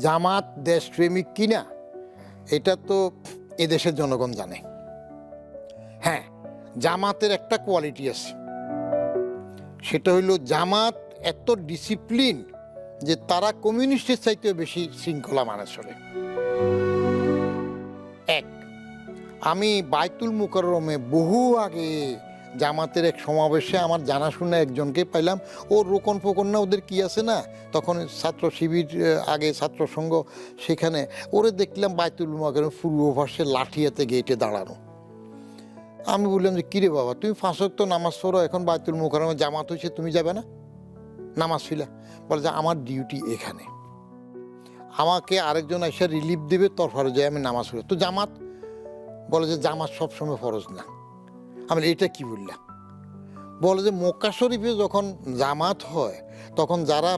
জামাত দেশপ্রেমিক কিনা এটা তো এদেশের জনগণ জানে। হ্যাঁ, জামাতের একটা কোয়ালিটি আছে, সেটা হইল জামাত এত ডিসিপ্লিন যে তারা কমিউনিস্টের চাইতেও বেশি শৃঙ্খলা মানে চলে। এক, আমি বাইতুল মুকাররমে বহু আগে জামাতের এক সমাবেশে আমার জানাশোনা একজনকে পাইলাম। ও রোকন ফোকন না, ওদের কি আছে না, তখন ছাত্র শিবির, আগে ছাত্র সংঘ, সেখানে ওরে দেখলাম বাইতুল মুকাররম পূর্ব পাশে লাঠি হাতে গেটে দাঁড়ানো। আমি বললাম যে কিরে বাবা, তুমি 5 ওয়াক্ত নামাজ পড়ো, এখন বাইতুল মুকাররমে জামাত হয়েছে, তুমি যাবে না নামাজ ছিলা? বলে যে আমার ডিউটি এখানে, আমাকে আরেকজন এসে রিলিফ দেবে, তরফারে যায় আমি নামাজ পড়ি। তো জামাত বলে যে জামাত সবসময় ফরজ না। আমি এটা কি বললাম? বলে যে মক্কা শরীফে যখন জামাত হয় তখন যারা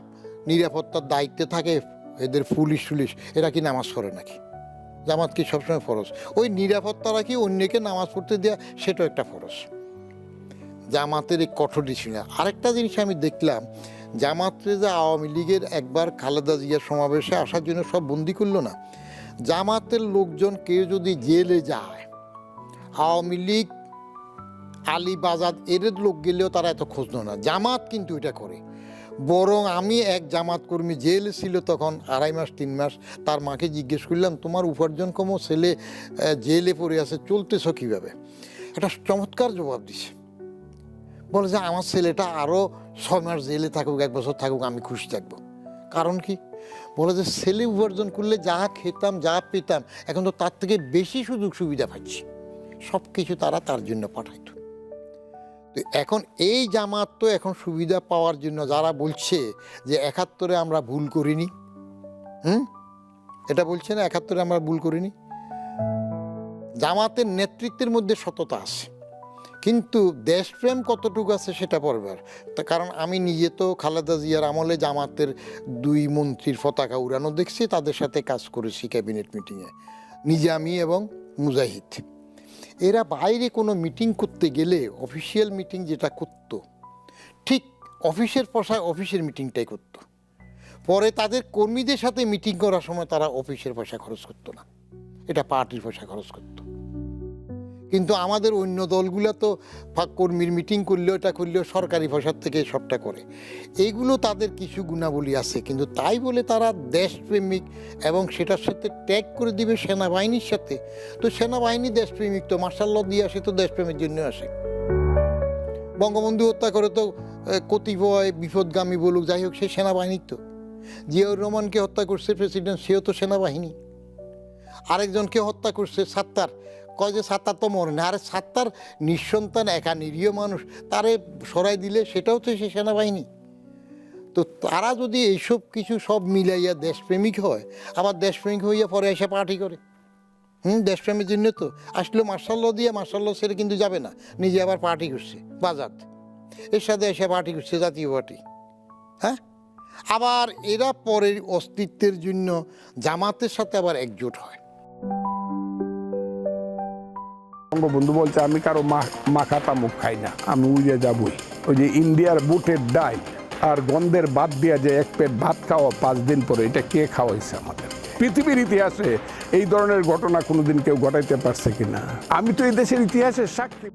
নিরাপত্তার দায়িত্বে থাকে, এদের পুলিশ এরা কি নামাজ পড়ে নাকি? জামাত কি সবসময় ফরজ? ওই নিরাপত্তা রাখি অন্যকে নামাজ পড়তে দেওয়া, সেটাও একটা ফরজ। জামাতের এই কঠোর ডিসিপ্লিন। আরেকটা জিনিস আমি দেখলাম, জামাতে যে আওয়ামী লীগের একবার খালেদা জিয়ার সমাবেশে আসার জন্য সব বন্দি করলো না, জামাতের লোকজন কেউ যদি জেলে যায়, আওয়ামী লীগ আলী বাজাদ এদের লোক গেলেও তারা এত খোঁজ না। জামাত কিন্তু এটা করে। বরং আমি এক জামাত কর্মী জেলে ছিল তখন 2.5 মাস 3 মাস, তার মাকে জিজ্ঞেস করলাম, তোমার উপার্জন কম, ছেলে জেলে পড়ে আছে, চলতেছ কীভাবে? একটা চমৎকার জবাব দিছে। বলে যে আমার ছেলেটা আরও 6 মাস জেলে থাকুক, 1 বছর থাকুক, আমি খুশি থাকবো। কারণ কি? বলে যে ছেলে উপার্জন করলে যা খেতাম যা পেতাম, এখন তো তার থেকে বেশি সুযোগ সুবিধা পাচ্ছি। সব কিছু তারা তার জন্য পাঠাইত। তো এখন এই জামাত তো এখন সুবিধা পাওয়ার জন্য যারা বলছে যে 71-এ আমরা ভুল করিনি, এটা বলছে না 71-এ আমরা ভুল করিনি। জামাতের নেতৃত্বের মধ্যে সততা আছে, কিন্তু দেশপ্রেম কতটুকু আছে সেটা পরবার। কারণ আমি নিজে তো খালেদা জিয়ার আমলে জামাতের 2 মন্ত্রীর পতাকা উড়ানো দেখছি, তাদের সাথে কাজ করেছি ক্যাবিনেট মিটিংয়ে, নিজে আমি এবং মুজাহিদ। এরা বাইরে কোনো মিটিং করতে গেলে অফিসিয়াল মিটিং যেটা করত, ঠিক অফিসের পয়সায় অফিসের মিটিংটাই করত। পরে তাদের কর্মীদের সাথে মিটিং করার সময় তারা অফিসের পয়সা খরচ করতো না, এটা পার্টির পয়সা খরচ করতো। কিন্তু আমাদের অন্য দলগুলো তো কর্মীর মিটিং করলেও এটা করলেও সরকারি পয়সার থেকে সবটা করে। এইগুলো তাদের কিছু গুণাবলী আছে, কিন্তু তাই বলে তারা দেশপ্রেমিক এবং সেটার সাথে ট্যাগ করে দিবে সেনাবাহিনীর সাথে। তো সেনাবাহিনী দেশপ্রেমিক তো, মার্শাল ল দিয়ে আসে তো দেশপ্রেমের জন্য আসে। বঙ্গবন্ধু হত্যা করে তো কতিপয় বিপদগামী বলুক, যাই হোক, সে সেনাবাহিনীর তো। জিয়াউর রহমানকে হত্যা করছে প্রেসিডেন্ট, সেও তো সেনাবাহিনী। আরেকজনকে হত্যা করছে সাত্তার, কয় যে সাত্তার তো মরে না। আরে সাত্তার নিঃসন্তান, একা নিরীহ মানুষ, তারে সরাই দিলে সেটাও তো সে সেনাবাহিনী। তো তারা যদি এইসব কিছু সব মিলাইয়া দেশপ্রেমিক হয়, আবার দেশপ্রেমিক হইয়া পরে এসে পার্টি করে, দেশপ্রেমের জন্য তো আসলে মার্শাল ল দিয়ে, মার্শাল ল ছেড়ে কিন্তু যাবে না, নিজে আবার পার্টি করছে বাজাত, এর সাথে এসে পার্টি করছে জাতীয় পার্টি। হ্যাঁ, আবার এরা পরের অস্তিত্বের জন্য জামাতের সাথে আবার একজোট হয়। বঙ্গবন্ধু বলছে আমি কারো মাখা তামুক খাই না, আমি উড়িয়ে যাবই। ওই যে ইন্ডিয়ার বুটের ডাল আর গন্ধের বাদ দিয়া যে 1 পেট ভাত খাওয়া 5 দিন পরে, এটা কে খাওয়াইছে আমাদের? পৃথিবীর ইতিহাসে এই ধরনের ঘটনা কোনোদিন কেউ ঘটাইতে পারছে কিনা? আমি তো এই দেশের ইতিহাসের সাক্ষী।